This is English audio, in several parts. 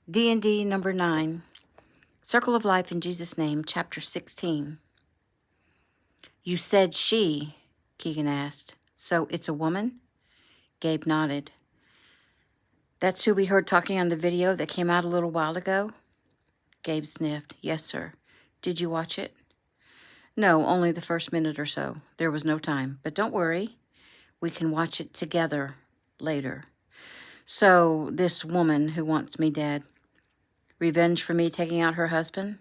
DND number 9, Circle of Life in Jesus' Name, chapter 16. You said she, Keegan asked. So it's a woman? Gabe nodded. That's who we heard talking on the video that came out a little while ago? Gabe sniffed. Yes, sir. Did you watch it? No, only the first minute or so. There was no time. But don't worry. We can watch it together later. So, this woman who wants me dead, revenge for me taking out her husband?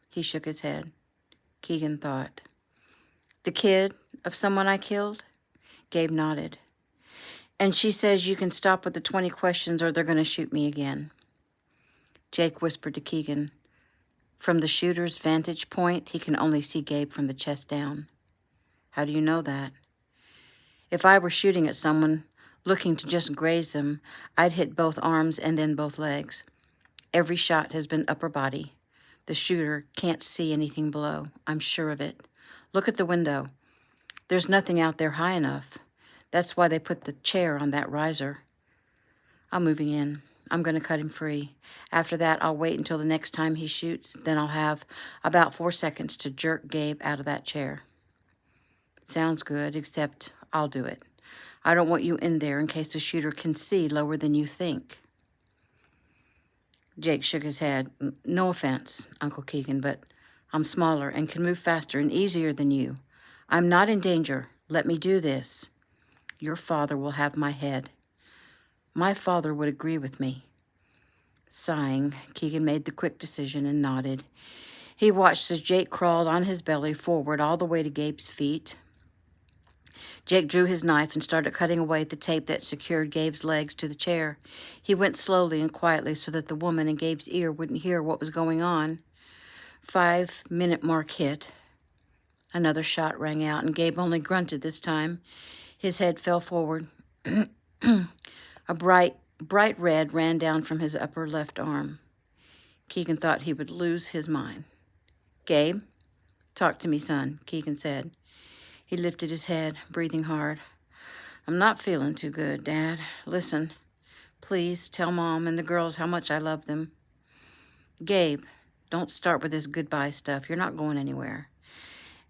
He shook his head. Keegan thought. The kid of someone I killed? Gabe nodded. And she says you can stop with the 20 questions or they're going to shoot me again. Jake whispered to Keegan. From the shooter's vantage point, he can only see Gabe from the chest down. How do you know that? If I were shooting at someone, looking to just graze them, I'd hit both arms and then both legs. Every shot has been upper body. The shooter can't see anything below. I'm sure of it. Look at the window. There's nothing out there high enough. That's why they put the chair on that riser. I'm moving in. I'm going to cut him free. After that, I'll wait until the next time he shoots. Then I'll have about 4 seconds to jerk Gabe out of that chair. Sounds good, except I'll do it. I don't want you in there in case the shooter can see lower than you think. Jake shook his head. No offense, Uncle Keegan, but I'm smaller and can move faster and easier than you. I'm not in danger. Let me do this. Your father will have my head. My father would agree with me. Sighing, Keegan made the quick decision and nodded. He watched as Jake crawled on his belly forward all the way to Gabe's feet. Jake drew his knife and started cutting away at the tape that secured Gabe's legs to the chair. He went slowly and quietly so that the woman in Gabe's ear wouldn't hear what was going on. 5-minute mark hit. Another shot rang out, and Gabe only grunted this time. His head fell forward. A bright red ran down from his upper left arm. Keegan thought he would lose his mind. Gabe, talk to me, son, Keegan said. He lifted his head, breathing hard. I'm not feeling too good, Dad. Listen, please tell Mom and the girls how much I love them. Gabe, don't start with this goodbye stuff. You're not going anywhere.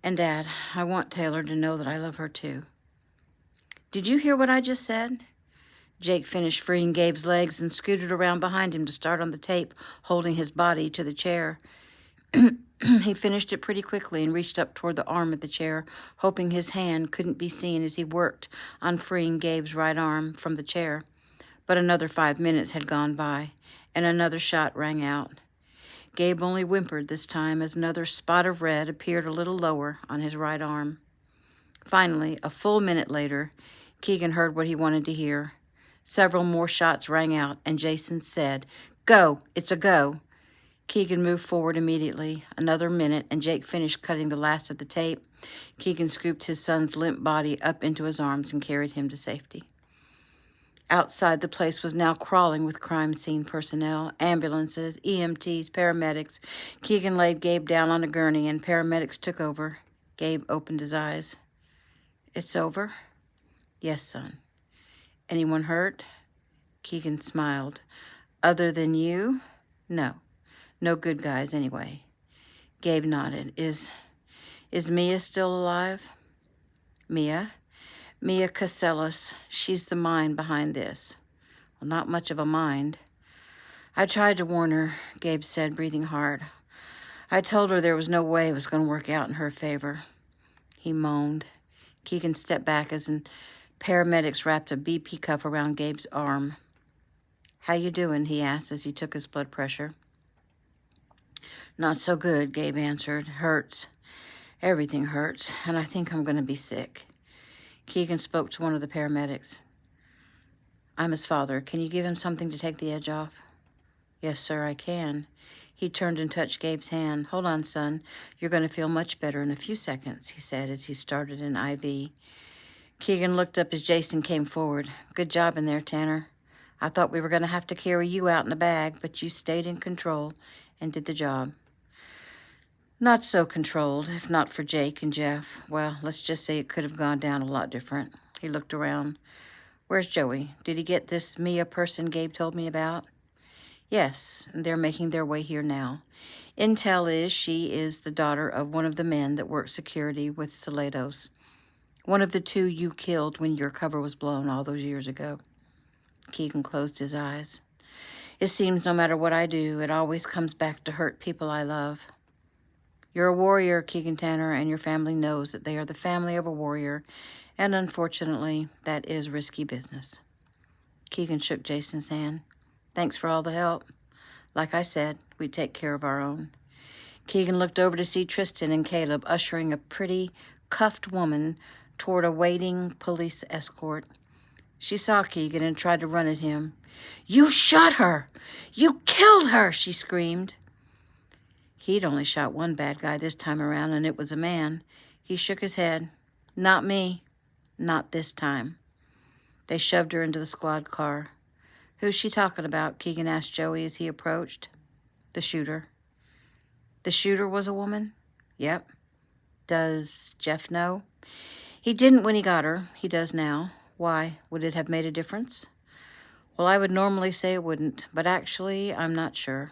And Dad, I want Taylor to know that I love her too. Did you hear what I just said? Jake finished freeing Gabe's legs and scooted around behind him to start on the tape, holding his body to the chair. He finished it pretty quickly and reached up toward the arm of the chair, hoping his hand couldn't be seen as he worked on freeing Gabe's right arm from the chair. But another 5 minutes had gone by, and another shot rang out. Gabe only whimpered this time as another spot of red appeared a little lower on his right arm. Finally, a full minute later, Keegan heard what he wanted to hear. Several more shots rang out, and Jason said, Go! It's a go! Keegan moved forward immediately. Another minute, and Jake finished cutting the last of the tape. Keegan scooped his son's limp body up into his arms and carried him to safety. Outside, the place was now crawling with crime scene personnel, ambulances, EMTs, paramedics. Keegan laid Gabe down on a gurney, and paramedics took over. Gabe opened his eyes. It's over? Yes, son. Anyone hurt? Keegan smiled. Other than you? No. No good guys, anyway. Gabe nodded. Is Mia still alive? Mia? Mia Casellas. She's the mind behind this. Well, not much of a mind. I tried to warn her, Gabe said, breathing hard. I told her there was no way it was going to work out in her favor. He moaned. Keegan stepped back as paramedics wrapped a BP cuff around Gabe's arm. How you doing? He asked as he took his blood pressure. Not so good, Gabe answered. Hurts. Everything hurts, and I think I'm going to be sick. Keegan spoke to one of the paramedics. I'm his father. Can you give him something to take the edge off? Yes, sir, I can. He turned and touched Gabe's hand. Hold on, son. You're going to feel much better in a few seconds, he said as he started an IV. Keegan looked up as Jason came forward. Good job in there, Tanner. I thought we were going to have to carry you out in a bag, but you stayed in control and did the job. Not so controlled, if not for Jake and Jeff. Well, let's just say it could have gone down a lot different. He looked around. Where's Joey? Did he get this Mia person Gabe told me about? Yes, they're making their way here now. Intel is she is the daughter of one of the men that work security with Salados, one of the two you killed when your cover was blown all those years ago. Keegan closed his eyes. It seems no matter what I do, it always comes back to hurt people I love. You're a warrior, Keegan Tanner, and your family knows that they are the family of a warrior, and unfortunately, that is risky business. Keegan shook Jason's hand. Thanks for all the help. Like I said, we take care of our own. Keegan looked over to see Tristan and Caleb ushering a pretty, cuffed woman toward a waiting police escort. She saw Keegan and tried to run at him. You shot her! You killed her! She screamed. He'd only shot one bad guy this time around, and it was a man. He shook his head. Not me. Not this time. They shoved her into the squad car. Who's she talking about? Keegan asked Joey as he approached. The shooter. The shooter was a woman? Yep. Does Jeff know? He didn't when he got her. He does now. Why? Would it have made a difference? Well, I would normally say it wouldn't, but actually, I'm not sure.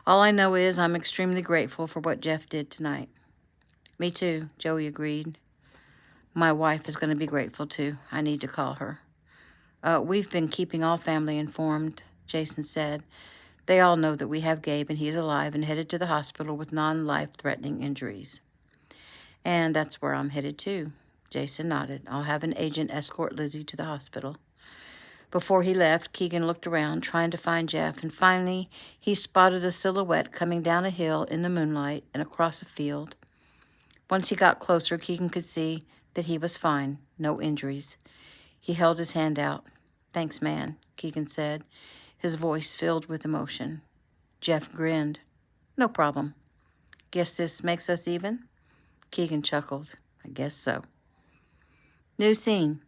All I know is I'm extremely grateful for what Jeff did tonight. Me too, Joey agreed. My wife is going to be grateful too. I need to call her. We've been keeping all family informed, Jason said. They all know that we have Gabe and he's alive and headed to the hospital with non-life-threatening injuries. And that's where I'm headed too. Jason nodded. I'll have an agent escort Lizzie to the hospital. Before he left, Keegan looked around, trying to find Jeff, and finally he spotted a silhouette coming down a hill in the moonlight and across a field. Once he got closer, Keegan could see that he was fine, no injuries. He held his hand out. Thanks, man, Keegan said, his voice filled with emotion. Jeff grinned. No problem. Guess this makes us even? Keegan chuckled. I guess so. New scene.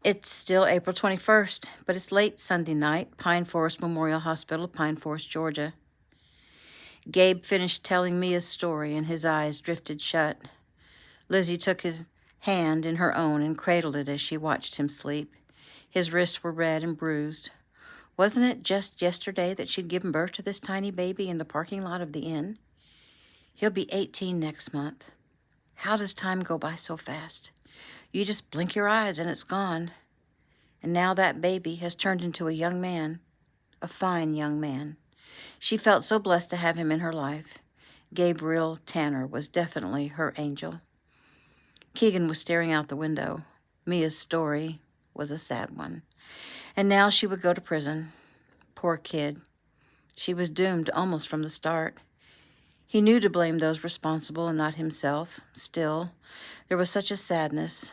It's still April 21st, but it's late Sunday night, Pine Forest Memorial Hospital, Pine Forest, Georgia. Gabe finished telling Mia's story, and his eyes drifted shut. Lizzie took his hand in her own and cradled it as she watched him sleep. His wrists were red and bruised. Wasn't it just yesterday that she'd given birth to this tiny baby in the parking lot of the inn? He'll be 18 next month. How does time go by so fast? You just blink your eyes and it's gone. And now that baby has turned into a young man, a fine young man. She felt so blessed to have him in her life. Gabriel Tanner was definitely her angel. Keegan was staring out the window. Mia's story was a sad one. And now she would go to prison. Poor kid. She was doomed almost from the start. He knew to blame those responsible and not himself. Still, there was such a sadness.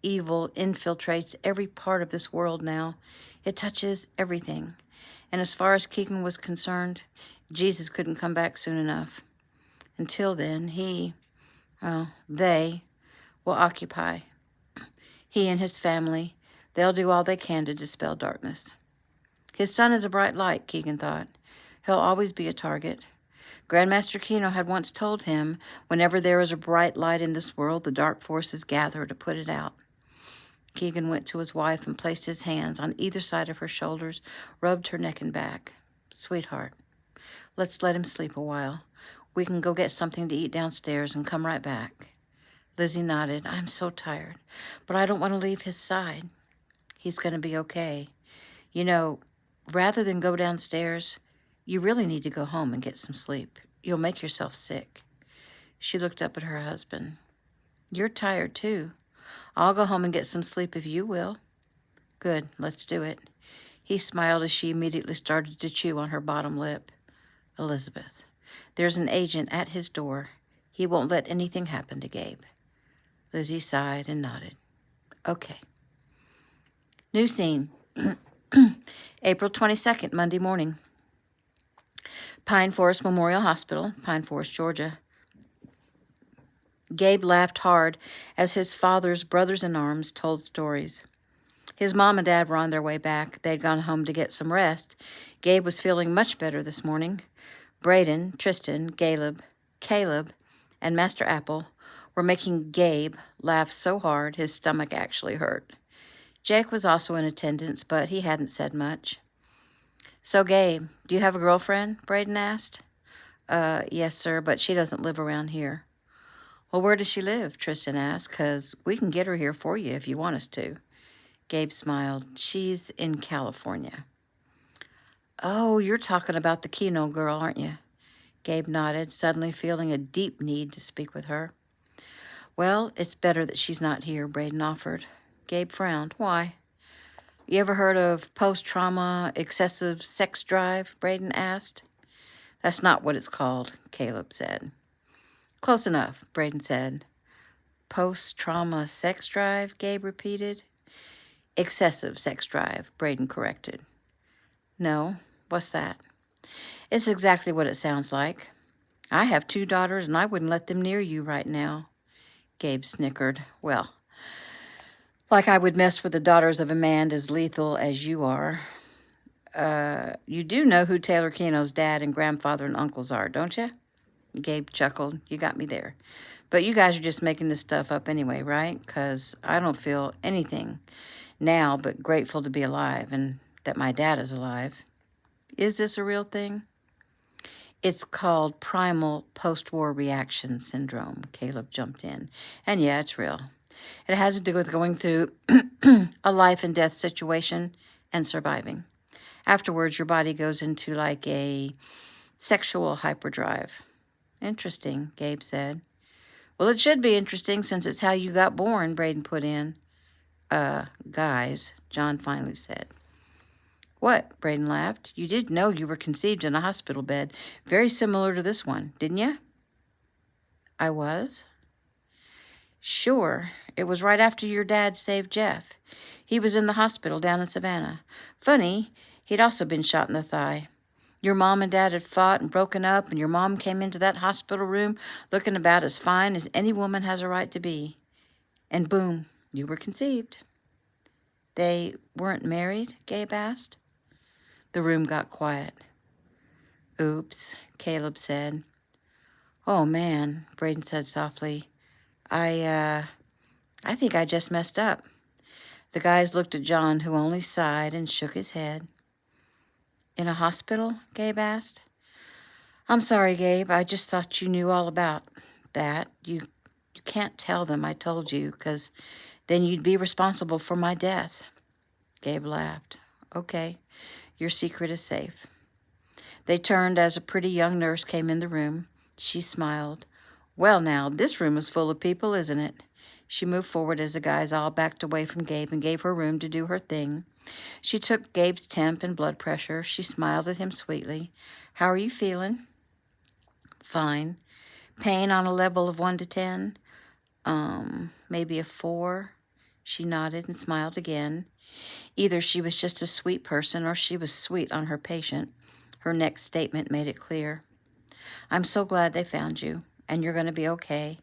Evil infiltrates every part of this world now. It touches everything. And as far as Keegan was concerned, Jesus couldn't come back soon enough. Until then, they will occupy. He and his family, they'll do all they can to dispel darkness. His son is a bright light, Keegan thought. He'll always be a target. Grandmaster Kino had once told him, whenever there is a bright light in this world, the dark forces gather to put it out. Keegan went to his wife and placed his hands on either side of her shoulders, rubbed her neck and back. Sweetheart, let's let him sleep a while. We can go get something to eat downstairs and come right back. Lizzie nodded. I'm so tired, but I don't want to leave his side. He's going to be okay. You know, rather than go downstairs, you really need to go home and get some sleep. You'll make yourself sick. She looked up at her husband. You're tired, too. I'll go home and get some sleep if you will. Good, let's do it. He smiled as she immediately started to chew on her bottom lip. Elizabeth, there's an agent at his door. He won't let anything happen to Gabe. Lizzie sighed and nodded. Okay. New scene. April 22nd, Monday morning. Pine Forest Memorial Hospital, Pine Forest, Georgia. Gabe laughed hard as his father's brothers-in-arms told stories. His mom and dad were on their way back. They'd gone home to get some rest. Gabe was feeling much better this morning. Braden, Tristan, Caleb, and Master Apple were making Gabe laugh so hard his stomach actually hurt. Jake was also in attendance, but he hadn't said much. So, Gabe, do you have a girlfriend? Braden asked. Yes, sir, but she doesn't live around here. Well, where does she live? Tristan asked, 'cause we can get her here for you if you want us to. Gabe smiled. She's in California. Oh, you're talking about the Keno girl, aren't you? Gabe nodded, suddenly feeling a deep need to speak with her. Well, it's better that she's not here, Braden offered. Gabe frowned. Why? You ever heard of post-trauma excessive sex drive? Braden asked. That's not what it's called, Caleb said. Close enough, Braden said. Post-trauma sex drive, Gabe repeated. Excessive sex drive, Braden corrected. No, what's that? It's exactly what it sounds like. I have 2 daughters, and I wouldn't let them near you right now. Gabe snickered. Well, like I would mess with the daughters of a man as lethal as you are. You do know who Taylor Keno's dad and grandfather and uncles are, don't you? Gabe chuckled. You got me there. But you guys are just making this stuff up anyway, right? 'Cause I don't feel anything now but grateful to be alive and that my dad is alive. Is this a real thing? It's called primal post-war reaction syndrome, Caleb jumped in. And yeah, it's real. It has to do with going through a life and death situation and surviving. Afterwards, your body goes into like a sexual hyperdrive. Interesting, Gabe said. Well, it should be interesting since it's how you got born, Braden put in. Guys, John finally said. What? Braden laughed. You did know you were conceived in a hospital bed, very similar to this one, didn't you? I was? Sure. It was right after your dad saved Jeff. He was in the hospital down in Savannah. Funny, he'd also been shot in the thigh. Your mom and dad had fought and broken up, and your mom came into that hospital room looking about as fine as any woman has a right to be. And boom, you were conceived. They weren't married? Gabe asked. The room got quiet. Oops, Caleb said. Oh, man, Braden said softly. I think I just messed up. The guys looked at John, who only sighed and shook his head. In a hospital? Gabe asked. I'm sorry, Gabe. I just thought you knew all about that. You can't tell them I told you, 'cause then you'd be responsible for my death. Gabe laughed. Okay, your secret is safe. They turned as a pretty young nurse came in the room. She smiled. Well, now, this room is full of people, isn't it? She moved forward as the guys all backed away from Gabe and gave her room to do her thing. She took Gabe's temp and blood pressure. She smiled at him sweetly. How are you feeling? Fine. Pain on a level of 1 to 10? Maybe a 4? She nodded and smiled again. Either she was just a sweet person or she was sweet on her patient. Her next statement made it clear. I'm so glad they found you, and you're going to be okay.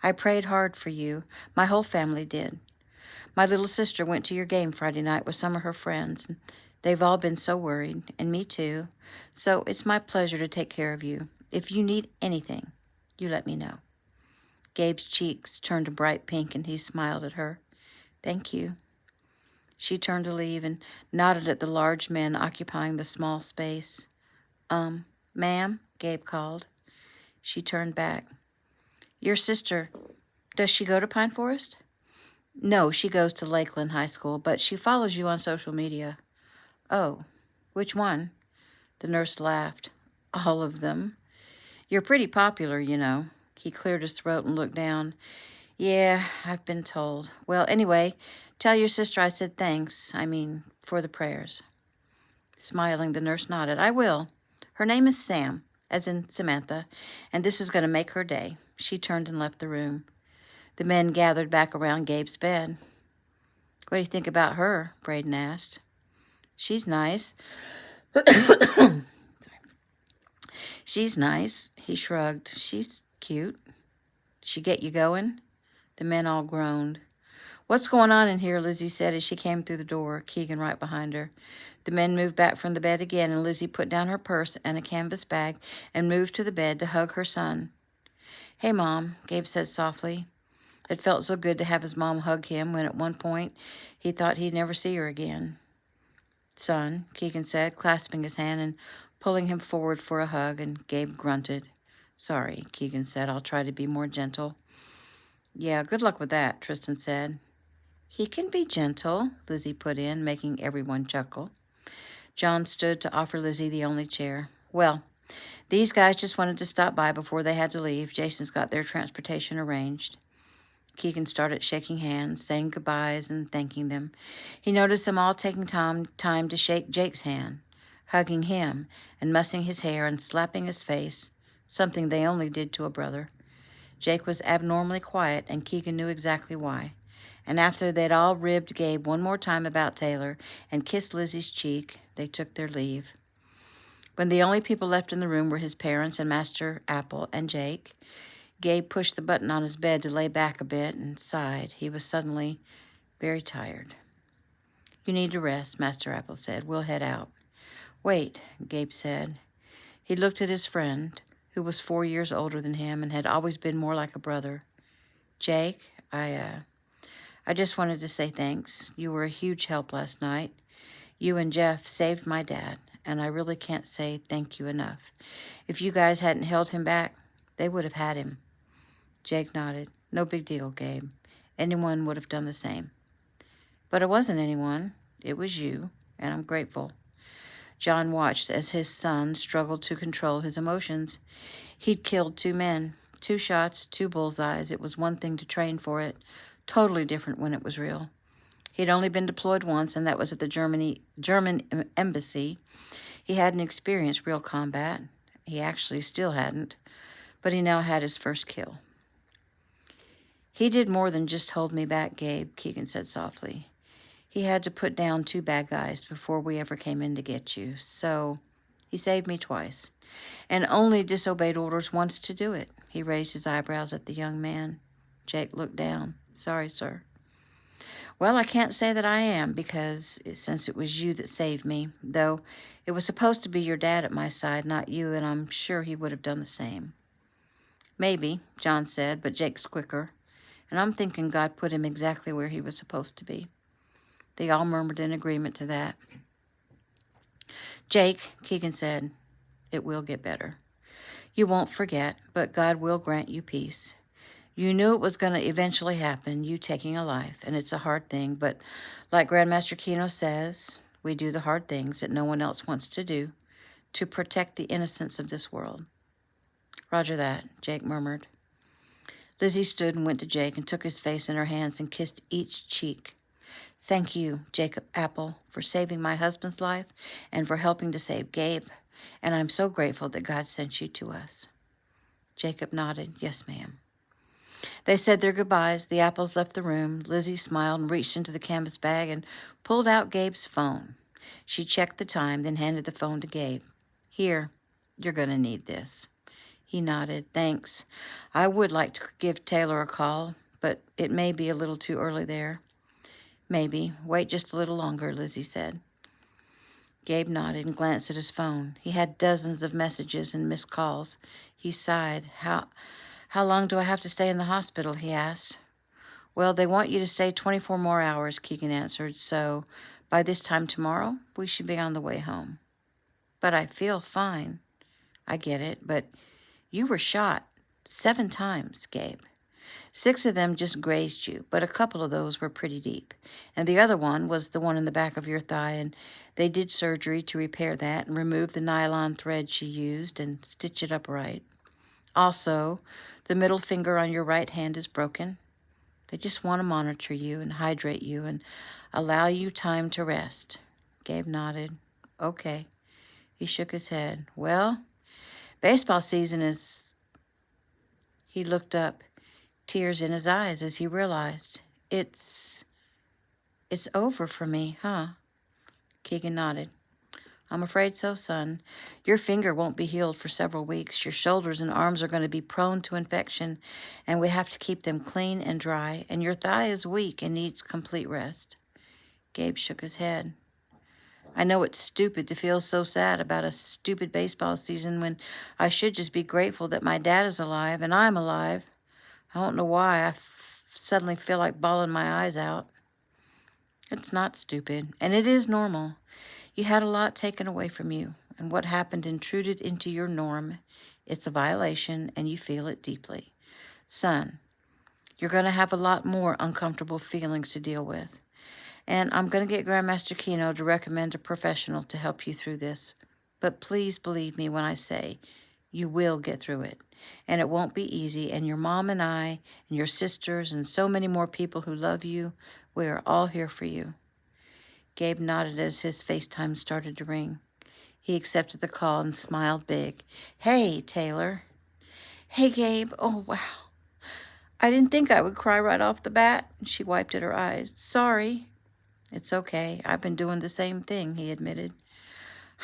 I prayed hard for you. My whole family did. My little sister went to your game Friday night with some of her friends. They've all been so worried, and me too. So it's my pleasure to take care of you. If you need anything, you let me know. Gabe's cheeks turned a bright pink, and he smiled at her. Thank you. She turned to leave and nodded at the large men occupying the small space. Ma'am, Gabe called. She turned back. Your sister, does she go to Pine Forest? No, she goes to Lakeland High School, but she follows you on social media. Oh, which one? The nurse laughed. All of them. You're pretty popular, you know. He cleared his throat and looked down. Yeah, I've been told. Well, anyway, tell your sister I said thanks. For the prayers. Smiling, the nurse nodded. I will. Her name is Sam, as in Samantha, and this is going to make her day. She turned and left the room. The men gathered back around Gabe's bed. What do you think about her? Braden asked. She's nice. Sorry. She's nice, he shrugged. She's cute. She get you going? The men all groaned. What's going on in here? Lizzie said as she came through the door, Keegan right behind her. The men moved back from the bed again, and Lizzie put down her purse and a canvas bag and moved to the bed to hug her son. Hey, Mom, Gabe said softly. It felt so good to have his mom hug him when at one point he thought he'd never see her again. Son, Keegan said, clasping his hand and pulling him forward for a hug, and Gabe grunted. Sorry, Keegan said. I'll try to be more gentle. Yeah, good luck with that, Tristan said. He can be gentle, Lizzie put in, making everyone chuckle. John stood to offer Lizzie the only chair. Well, these guys just wanted to stop by before they had to leave. Jason's got their transportation arranged. Keegan started shaking hands, saying goodbyes and thanking them. He noticed them all taking time to shake Jake's hand, hugging him and mussing his hair and slapping his face, something they only did to a brother. Jake was abnormally quiet, and Keegan knew exactly why. And after they'd all ribbed Gabe one more time about Taylor and kissed Lizzie's cheek, they took their leave. When the only people left in the room were his parents and Master Apple and Jake, Gabe pushed the button on his bed to lay back a bit and sighed. He was suddenly very tired. You need to rest, Master Apple said. We'll head out. Wait, Gabe said. He looked at his friend, who was 4 years older than him and had always been more like a brother. Jake, I just wanted to say thanks. You were a huge help last night. You and Jeff saved my dad, and I really can't say thank you enough. If you guys hadn't held him back, they would have had him. Jake nodded. No big deal, Gabe. Anyone would have done the same. But it wasn't anyone. It was you, and I'm grateful. John watched as his son struggled to control his emotions. He'd killed 2 men, 2 shots, 2 bullseyes. It was one thing to train for it, totally different when it was real. He'd only been deployed once, and that was at the German embassy. He hadn't experienced real combat. He actually still hadn't, but he now had his first kill. He did more than just hold me back, Gabe, Keegan said softly. He had to put down 2 bad guys before we ever came in to get you, so he saved me twice, and only disobeyed orders once to do it. He raised his eyebrows at the young man. Jake looked down. Sorry, sir. Well, I can't say that I am, because since it was you that saved me, though it was supposed to be your dad at my side, not you, and I'm sure he would have done the same. Maybe, John said, but Jake's quicker, and I'm thinking God put him exactly where he was supposed to be. They all murmured in agreement to that. Jake, Keegan said, it will get better. You won't forget, but God will grant you peace. You knew it was going to eventually happen, you taking a life, and it's a hard thing, but like Grandmaster Kino says, we do the hard things that no one else wants to do to protect the innocence of this world. Roger that, Jake murmured. Lizzie stood and went to Jake and took his face in her hands and kissed each cheek. Thank you, Jacob Apple, for saving my husband's life and for helping to save Gabe, and I'm so grateful that God sent you to us. Jacob nodded. Yes, ma'am. They said their goodbyes. The Apples left the room. Lizzie smiled and reached into the canvas bag and pulled out Gabe's phone. She checked the time, then handed the phone to Gabe. Here, you're going to need this. He nodded. Thanks. I would like to give Taylor a call, but it may be a little too early there. Maybe. Wait just a little longer, Lizzie said. Gabe nodded and glanced at his phone. He had dozens of messages and missed calls. He sighed. How long do I have to stay in the hospital, he asked. Well, they want you to stay 24 more hours, Keegan answered, so by this time tomorrow, we should be on the way home. But I feel fine. I get it, but you were shot 7 times, Gabe. 6 of them just grazed you, but a couple of those were pretty deep. And the other one was the one in the back of your thigh, and they did surgery to repair that and remove the nylon thread she used and stitch it up right. Also, the middle finger on your right hand is broken. They just want to monitor you and hydrate you and allow you time to rest. Gabe nodded. Okay. He shook his head. Well, baseball season is... He looked up, tears in his eyes as he realized. It's over for me, huh? Keegan nodded. I'm afraid so, son. Your finger won't be healed for several weeks. Your shoulders and arms are going to be prone to infection, and we have to keep them clean and dry, and your thigh is weak and needs complete rest. Gabe shook his head. I know it's stupid to feel so sad about a stupid baseball season when I should just be grateful that my dad is alive and I'm alive. I don't know why I suddenly feel like bawling my eyes out. It's not stupid, and it is normal. You had a lot taken away from you, and what happened intruded into your norm. It's a violation, and you feel it deeply. Son, you're going to have a lot more uncomfortable feelings to deal with. And I'm going to get Grandmaster Kino to recommend a professional to help you through this. But please believe me when I say you will get through it. And it won't be easy. And your mom and I and your sisters and so many more people who love you, we are all here for you. Gabe nodded as his FaceTime started to ring. He accepted the call and smiled big. Hey, Taylor. Hey, Gabe. Oh, wow. I didn't think I would cry right off the bat. She wiped at her eyes. Sorry. It's okay. I've been doing the same thing, he admitted.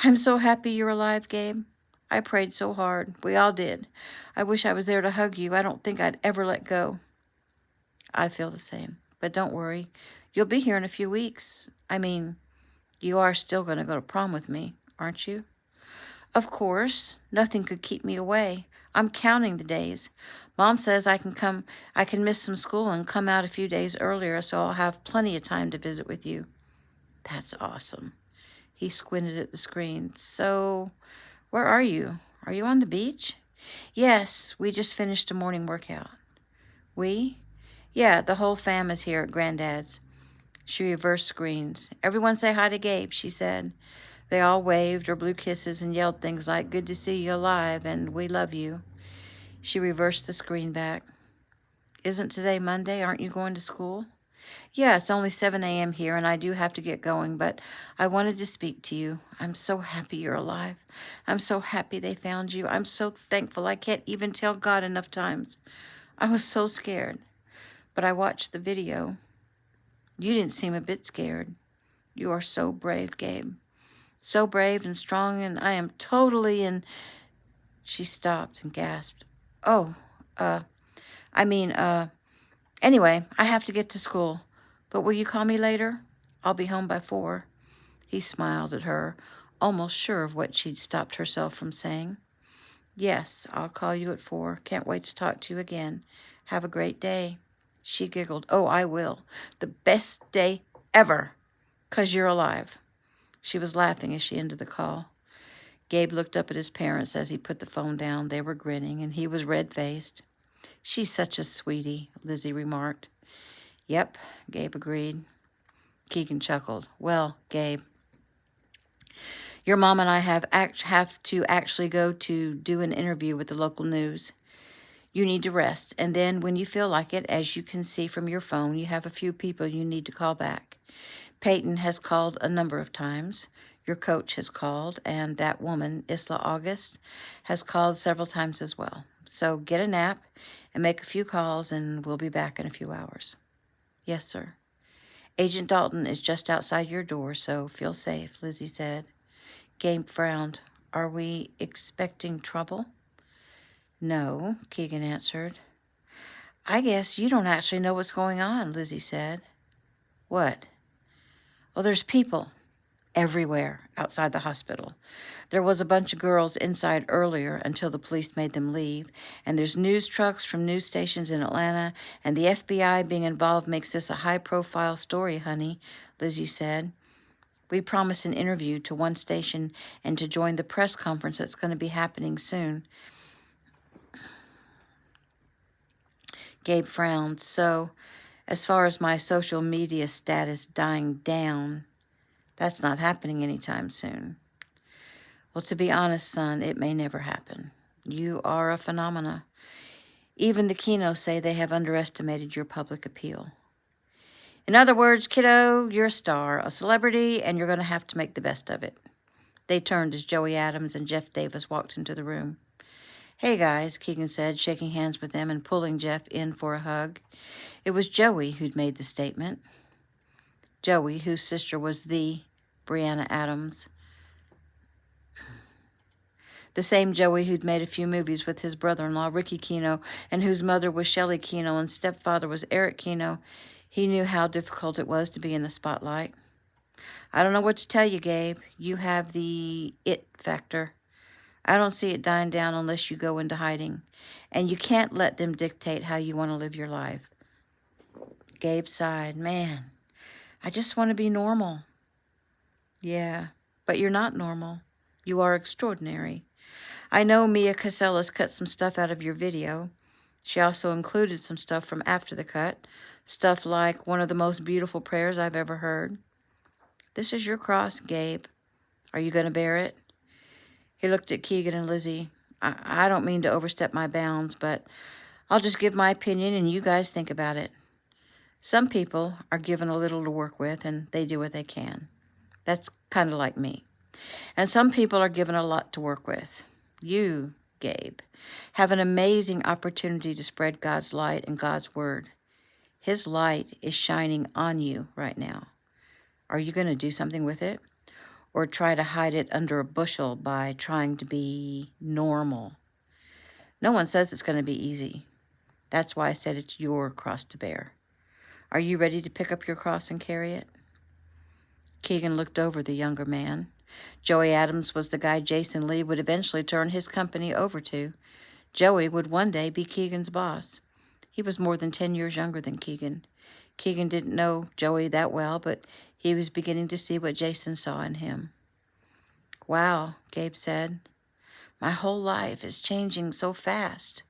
I'm so happy you're alive, Gabe. I prayed so hard. We all did. I wish I was there to hug you. I don't think I'd ever let go. I feel the same. But don't worry. You'll be here in a few weeks. I mean, you are still going to go to prom with me, aren't you? Of course. Nothing could keep me away. I'm counting the days. Mom says I can miss some school and come out a few days earlier, so I'll have plenty of time to visit with you. That's awesome. He squinted at the screen. So, where are you? Are you on the beach? Yes, we just finished a morning workout. We? Yeah, the whole fam is here at Granddad's. She reversed screens. Everyone say hi to Gabe, she said. They all waved or blew kisses and yelled things like, good to see you alive and we love you. She reversed the screen back. Isn't today Monday? Aren't you going to school? Yeah, it's only 7 a.m. here, and I do have to get going, but I wanted to speak to you. I'm so happy you're alive. I'm so happy they found you. I'm so thankful. I can't even tell God enough times. I was so scared, but I watched the video. You didn't seem a bit scared. You are so brave, Gabe. So brave and strong, and I am totally in... She stopped and gasped. Oh, anyway, I have to get to school. But will you call me later? I'll be home by 4. He smiled at her, almost sure of what she'd stopped herself from saying. Yes, I'll call you at 4. Can't wait to talk to you again. Have a great day. She giggled. Oh, I will. The best day ever. 'Cause you're alive. She was laughing as she ended the call. Gabe looked up at his parents as he put the phone down. They were grinning, and he was red-faced. She's such a sweetie, Lizzie remarked. Yep, Gabe agreed. Keegan chuckled. Well, Gabe, your mom and I have to actually go to do an interview with the local news. You need to rest, and then when you feel like it, as you can see from your phone, you have a few people you need to call back. Peyton has called a number of times. Your coach has called, and that woman, Isla August, has called several times as well. So get a nap and make a few calls, and we'll be back in a few hours. Yes, sir. Agent Dalton is just outside your door, so feel safe, Lizzie said. Gabe frowned. Are we expecting trouble? No, Keegan answered. I guess you don't actually know what's going on, Lizzie said. What? Well, there's people everywhere outside the hospital. There was a bunch of girls inside earlier until the police made them leave, and there's news trucks from news stations in Atlanta, and the FBI being involved makes this a high-profile story, honey, Lizzie said. We promised an interview to one station and to join the press conference that's going to be happening soon. Gabe frowned. So, as far as my social media status dying down, that's not happening anytime soon. Well, to be honest, son, it may never happen. You are a phenomena. Even the Kinos say they have underestimated your public appeal. In other words, kiddo, you're a star, a celebrity, and you're going to have to make the best of it. They turned as Joey Adams and Jeff Davis walked into the room. Hey, guys, Keegan said, shaking hands with them and pulling Jeff in for a hug. It was Joey who'd made the statement. Joey, whose sister was the Brianna Adams. The same Joey who'd made a few movies with his brother-in-law, Ricky Kino, and whose mother was Shelley Kino and stepfather was Eric Kino. He knew how difficult it was to be in the spotlight. I don't know what to tell you, Gabe. You have the it factor. I don't see it dying down unless you go into hiding. And you can't let them dictate how you want to live your life. Gabe sighed. Man, I just want to be normal. Yeah, But you're not normal. You are extraordinary. I know Mia Casellas cut some stuff out of your video. She also included some stuff from after the cut. Stuff like one of the most beautiful prayers I've ever heard. This is your cross, Gabe. Are you going to bear it? He looked at Keegan and Lizzie. I don't mean to overstep my bounds, but I'll just give my opinion and you guys think about it. Some people are given a little to work with and they do what they can. That's kind of like me. And some people are given a lot to work with. You, Gabe, have an amazing opportunity to spread God's light and God's word. His light is shining on you right now. Are you going to do something with it? Or try to hide it under a bushel by trying to be normal? No one says it's going to be easy. That's why I said it's your cross to bear. Are you ready to pick up your cross and carry it? Keegan looked over the younger man. Joey Adams was the guy Jason Lee would eventually turn his company over to. Joey would one day be Keegan's boss. He was more than 10 years younger than Keegan. Keegan didn't know Joey that well, but he was beginning to see what Jason saw in him. Wow, Gabe said. My whole life is changing so fast.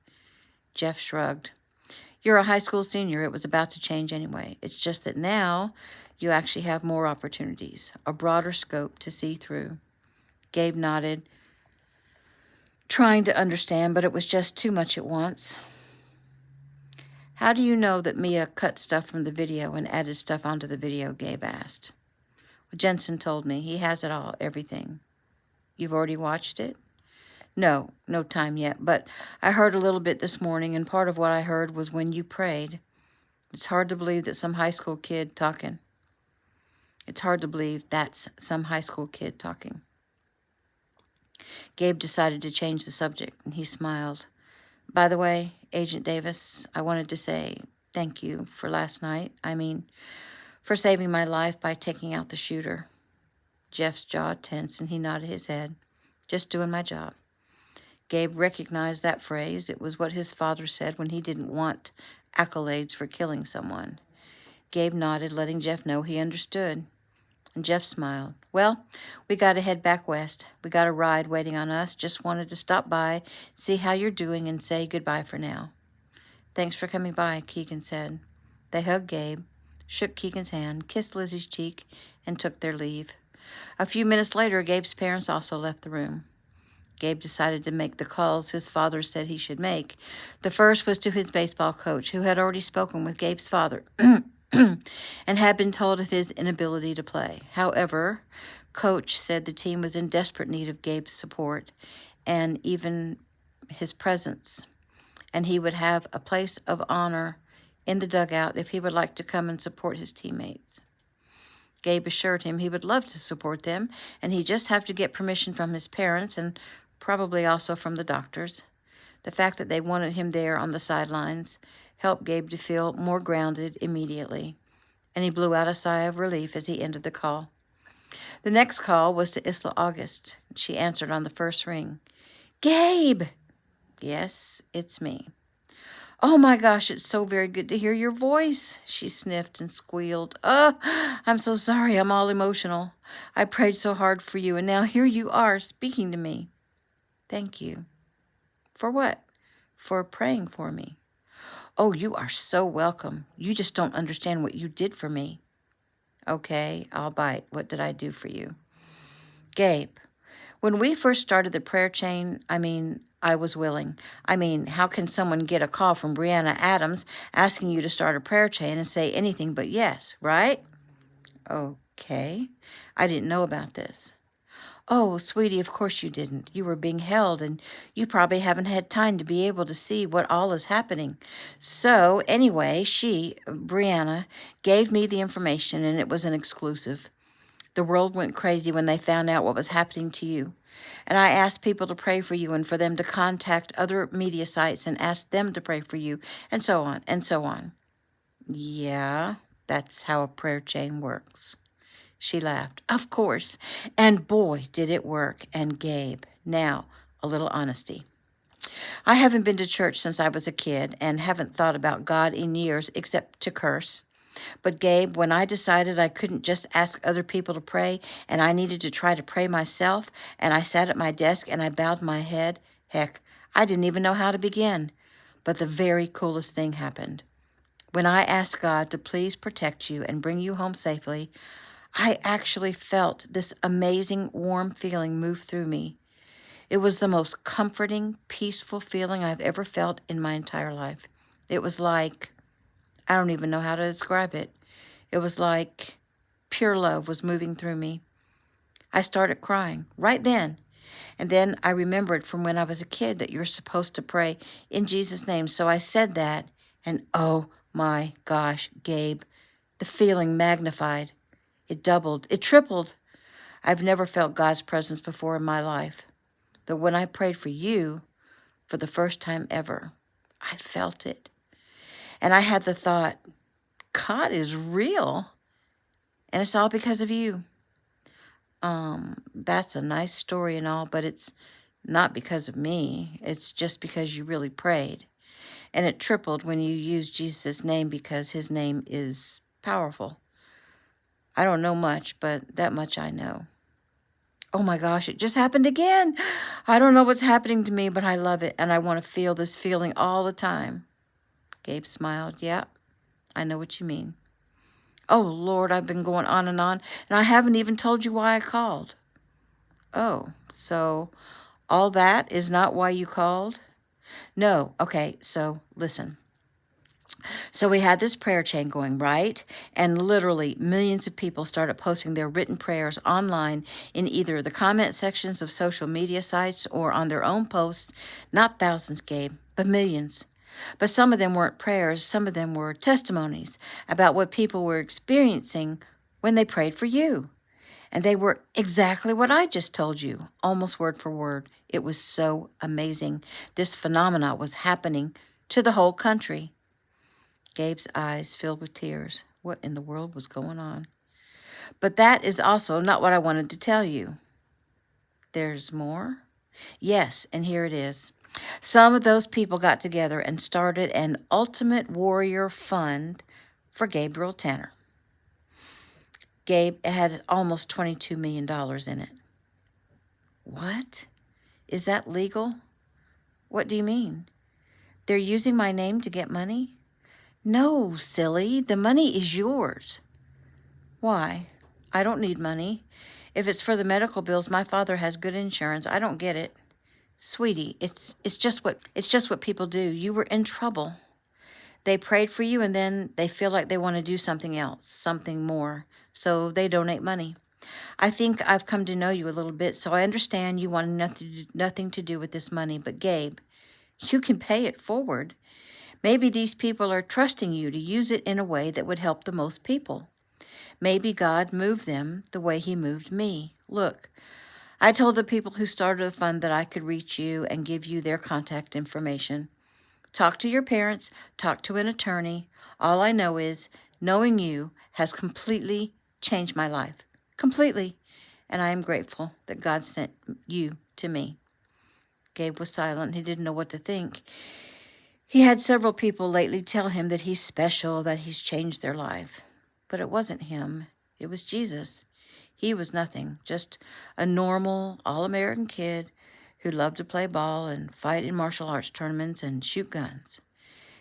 Jeff shrugged. You're a high school senior. It was about to change anyway. It's just that now you actually have more opportunities, a broader scope to see through. Gabe nodded, trying to understand, but it was just too much at once. How do you know that Mia cut stuff from the video and added stuff onto the video? Gabe asked. Well, Jensen told me. He has it all, everything. You've already watched it? No time yet, but I heard a little bit this morning, and part of what I heard was when you prayed. It's hard to believe that some high school kid talking. It's hard to believe that's some high school kid talking. Gabe decided to change the subject, and he smiled. By the way, Agent Davis, I wanted to say thank you for last night. For saving my life by taking out the shooter. Jeff's jaw tensed, and he nodded his head. Just doing my job. Gabe recognized that phrase. It was what his father said when he didn't want accolades for killing someone. Gabe nodded, letting Jeff know he understood. And Jeff smiled. Well, we got to head back west. We got a ride waiting on us. Just wanted to stop by, see how you're doing, and say goodbye for now. Thanks for coming by, Keegan said. They hugged Gabe, shook Keegan's hand, kissed Lizzie's cheek, and took their leave. A few minutes later, Gabe's parents also left the room. Gabe decided to make the calls his father said he should make. The first was to his baseball coach, who had already spoken with Gabe's father and had been told of his inability to play. However, Coach said the team was in desperate need of Gabe's support and even his presence, and he would have a place of honor in the dugout if he would like to come and support his teammates. Gabe assured him he would love to support them, and he'd just have to get permission from his parents and probably also from the doctors. The fact that they wanted him there on the sidelines helped Gabe to feel more grounded immediately, and he blew out a sigh of relief as he ended the call. The next call was to Isla August. She answered on the first ring. Gabe! Yes, it's me. Oh my gosh, it's so very good to hear your voice, she sniffed and squealed. Oh, I'm so sorry, I'm all emotional. I prayed so hard for you, and now here you are speaking to me. Thank you. For what? For praying for me. Oh, you are so welcome. You just don't understand what you did for me. Okay, I'll bite. What did I do for you? Gabe, when we first started the prayer chain, I was willing. How can someone get a call from Brianna Adams asking you to start a prayer chain and say anything but yes, right? Okay. I didn't know about this. Oh, sweetie, of course you didn't. You were being held, and you probably haven't had time to be able to see what all is happening. So, anyway, Brianna, gave me the information, and it was an exclusive. The world went crazy when they found out what was happening to you. And I asked people to pray for you and for them to contact other media sites and ask them to pray for you, and so on, and so on. Yeah, that's how a prayer chain works. She laughed. Of course. And boy, did it work. And Gabe, now, a little honesty. I haven't been to church since I was a kid and haven't thought about God in years except to curse. But Gabe, when I decided I couldn't just ask other people to pray and I needed to try to pray myself, and I sat at my desk and I bowed my head, heck, I didn't even know how to begin. But the very coolest thing happened. When I asked God to please protect you and bring you home safely, I actually felt this amazing warm feeling move through me. It was the most comforting, peaceful feeling I've ever felt in my entire life. It was like, I don't even know how to describe it. It was like pure love was moving through me. I started crying right then. And then I remembered from when I was a kid that you're supposed to pray in Jesus' name. So I said that, and oh my gosh, Gabe, the feeling magnified. It doubled. It tripled. I've never felt God's presence before in my life. But when I prayed for you, for the first time ever, I felt it. And I had the thought, God is real. And it's all because of you. That's a nice story and all, but it's not because of me. It's just because you really prayed. And it tripled when you used Jesus' name because his name is powerful. I don't know much, but that much I know. Oh my gosh, it just happened again. I don't know what's happening to me, but I love it, and I want to feel this feeling all the time. Gabe smiled. Yeah, I know what you mean. Oh, Lord, I've been going on, and I haven't even told you why I called. Oh, so all that is not why you called? No. Okay, so listen. So we had this prayer chain going, right? And literally millions of people started posting their written prayers online in either the comment sections of social media sites or on their own posts. Not thousands, Gabe, but millions. But some of them weren't prayers. Some of them were testimonies about what people were experiencing when they prayed for you. And they were exactly what I just told you, almost word for word. It was so amazing. This phenomena was happening to the whole country. Gabe's eyes filled with tears. What in the world was going on? But that is also not what I wanted to tell you. There's more? Yes, and here it is. Some of those people got together and started an Ultimate Warrior Fund for Gabriel Tanner. Gabe had almost $22 million in it. What? Is that legal? What do you mean? They're using my name to get money? No, silly. The money is yours. Why? I don't need money. If it's for the medical bills, my father has good insurance. I don't get it. Sweetie, it's just what people do. You were in trouble. They prayed for you and then they feel like they want to do something else, something more. So they donate money. I think I've come to know you a little bit, so I understand you want nothing to do with this money. But Gabe, you can pay it forward. Maybe these people are trusting you to use it in a way that would help the most people. Maybe God moved them the way he moved me. Look, I told the people who started the fund that I could reach you and give you their contact information. Talk to your parents, talk to an attorney. All I know is knowing you has completely changed my life. Completely. And I am grateful that God sent you to me. Gabe was silent. He didn't know what to think. He had several people lately tell him that he's special, that he's changed their life. But it wasn't him. It was Jesus. He was nothing, just a normal, all-American kid who loved to play ball and fight in martial arts tournaments and shoot guns.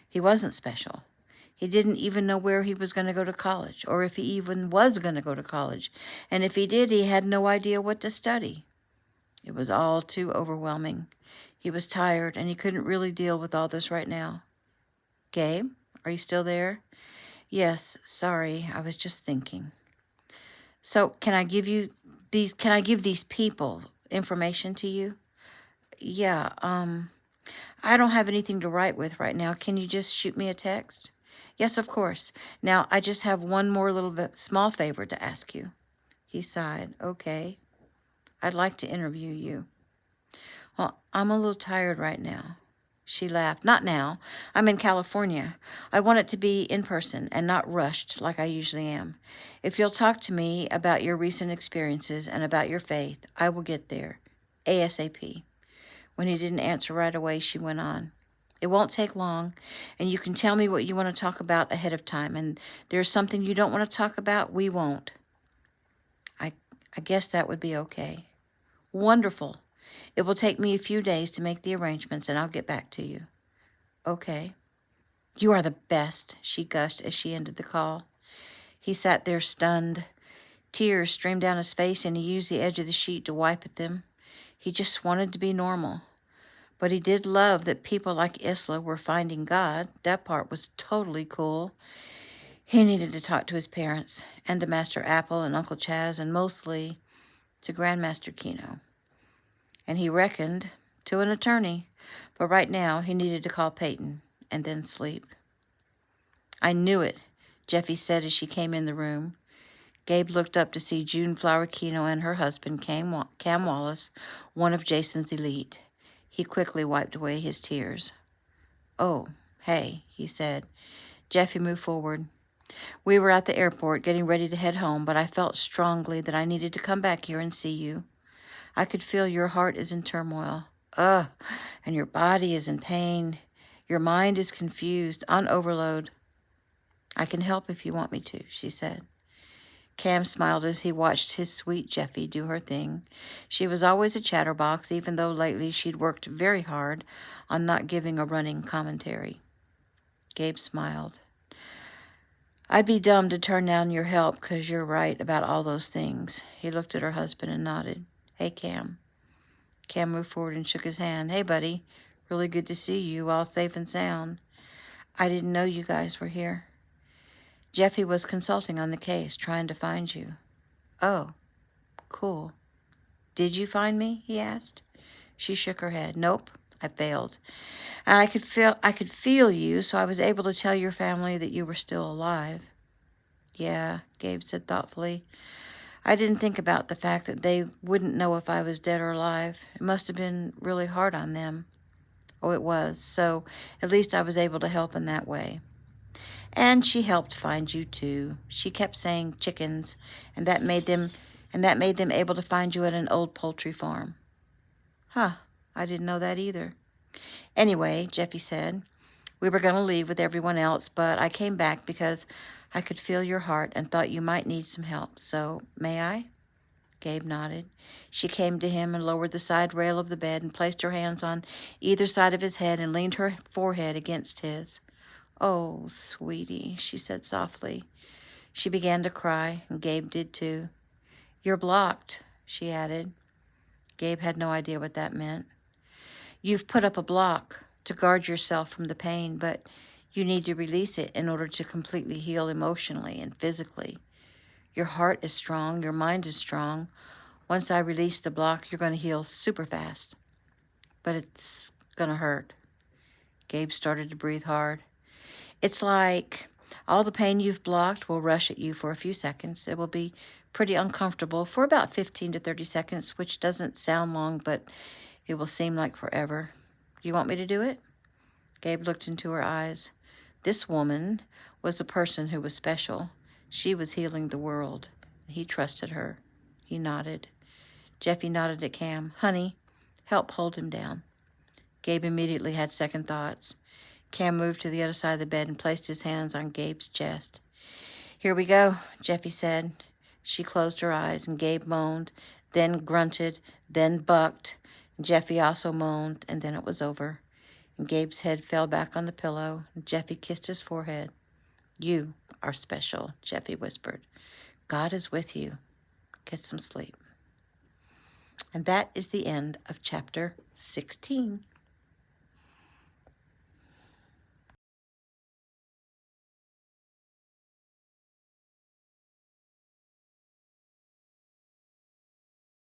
He wasn't special. He didn't even know where he was going to go to college, or if he even was going to go to college. And if he did, he had no idea what to study. It was all too overwhelming. He was tired, and he couldn't really deal with all this right now. Gabe, are you still there? Yes, sorry, I was just thinking. So can I give these people information to you? Yeah, I don't have anything to write with right now. Can you just shoot me a text? Yes, of course. Now, I just have one more little bit small favor to ask you. He sighed. Okay. I'd like to interview you. Well, I'm a little tired right now. She laughed. Not now. I'm in California. I want it to be in person and not rushed like I usually am. If you'll talk to me about your recent experiences and about your faith, I will get there. ASAP. When he didn't answer right away, she went on. It won't take long, and you can tell me what you want to talk about ahead of time. And there's something you don't want to talk about, we won't. I guess that would be okay. Wonderful. It will take me a few days to make the arrangements, and I'll get back to you. Okay. You are the best, she gushed as she ended the call. He sat there stunned. Tears streamed down his face, and he used the edge of the sheet to wipe at them. He just wanted to be normal. But he did love that people like Isla were finding God. That part was totally cool. He needed to talk to his parents, and to Master Apple and Uncle Chaz, and mostly to Grandmaster Keno. And he reckoned to an attorney, but right now he needed to call Peyton and then sleep. I knew it, Jeffy said as she came in the room. Gabe looked up to see June Flower Keno and her husband, Cam Wallace, one of Jason's elite. He quickly wiped away his tears. Oh, hey, he said. Jeffy moved forward. We were at the airport getting ready to head home, but I felt strongly that I needed to come back here and see you. I could feel your heart is in turmoil. And your body is in pain. Your mind is confused, on overload. I can help if you want me to, she said. Cam smiled as he watched his sweet Jeffy do her thing. She was always a chatterbox, even though lately she'd worked very hard on not giving a running commentary. Gabe smiled. I'd be dumb to turn down your help, 'cause you're right about all those things. He looked at her husband and nodded. Hey, Cam. Cam moved forward and shook his hand. Hey, buddy. Really good to see you, all safe and sound. I didn't know you guys were here. Jeffy was consulting on the case, trying to find you. Oh, cool. Did you find me? He asked. She shook her head. Nope, I failed. And I could feel you, so I was able to tell your family that you were still alive. Yeah, Gabe said thoughtfully. I didn't think about the fact that they wouldn't know if I was dead or alive. It must have been really hard on them. Oh, it was. So at least I was able to help in that way. And she helped find you too. She kept saying chickens, and that made them able to find you at an old poultry farm. Huh, I didn't know that either. Anyway, Jeffy said, we were going to leave with everyone else, but I came back because I could feel your heart and thought you might need some help. So, may I? Gabe nodded. She came to him and lowered the side rail of the bed and placed her hands on either side of his head and leaned her forehead against his. Oh, sweetie, she said softly. She began to cry, and Gabe did too. You're blocked, she added. Gabe had no idea what that meant. You've put up a block to guard yourself from the pain, but you need to release it in order to completely heal emotionally and physically. Your heart is strong, your mind is strong. Once I release the block, you're going to heal super fast. But it's going to hurt. Gabe started to breathe hard. It's like all the pain you've blocked will rush at you for a few seconds. It will be pretty uncomfortable for about 15 to 30 seconds, which doesn't sound long, but it will seem like forever. You want me to do it? Gabe looked into her eyes. This woman was a person who was special. She was healing the world. He trusted her. He nodded. Jeffy nodded at Cam. Honey, help hold him down. Gabe immediately had second thoughts. Cam moved to the other side of the bed and placed his hands on Gabe's chest. Here we go, Jeffy said. She closed her eyes, and Gabe moaned, then grunted, then bucked. Jeffy also moaned, and then it was over. And Gabe's head fell back on the pillow, and Jeffy kissed his forehead. You are special, Jeffy whispered. God is with you. Get some sleep. And that is the end of chapter 16.